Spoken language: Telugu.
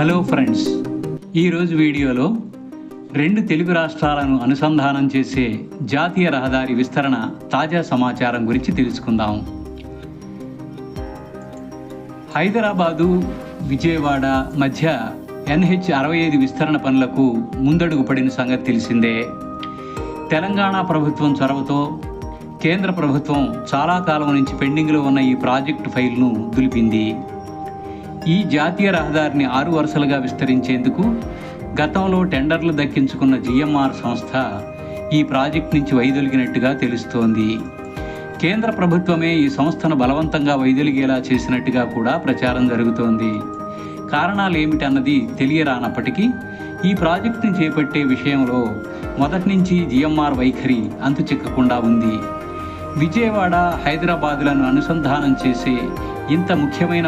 హలో ఫ్రెండ్స్, ఈరోజు వీడియోలో రెండు తెలుగు రాష్ట్రాలను అనుసంధానం చేసే జాతీయ రహదారి విస్తరణ తాజా సమాచారం గురించి తెలుసుకుందాం. హైదరాబాదు విజయవాడ మధ్య NH-65 విస్తరణ పనులకు ముందడుగు పడిన సంగతి తెలిసిందే. తెలంగాణ ప్రభుత్వం చొరవతో కేంద్ర ప్రభుత్వం చాలా కాలం నుంచి పెండింగ్లో ఉన్న ఈ ప్రాజెక్టు ఫైల్ను దులిపింది. ఈ జాతీయ రహదారిని 6 వరుసలుగా విస్తరించేందుకు గతంలో టెండర్లు దక్కించుకున్న GMR సంస్థ ఈ ప్రాజెక్టు నుంచి వైదొలిగినట్టుగా తెలుస్తోంది. కేంద్ర ప్రభుత్వమే ఈ సంస్థను బలవంతంగా వైదొలిగేలా చేసినట్టుగా కూడా ప్రచారం జరుగుతోంది. కారణాలు ఏమిటన్నది తెలియరానప్పటికీ ఈ ప్రాజెక్టును చేపట్టే విషయంలో మొదటి నుంచి GMR వైఖరి అంతు చిక్కకుండా ఉంది. విజయవాడ హైదరాబాదులను అనుసంధానం చేసే ఇంత ముఖ్యమైన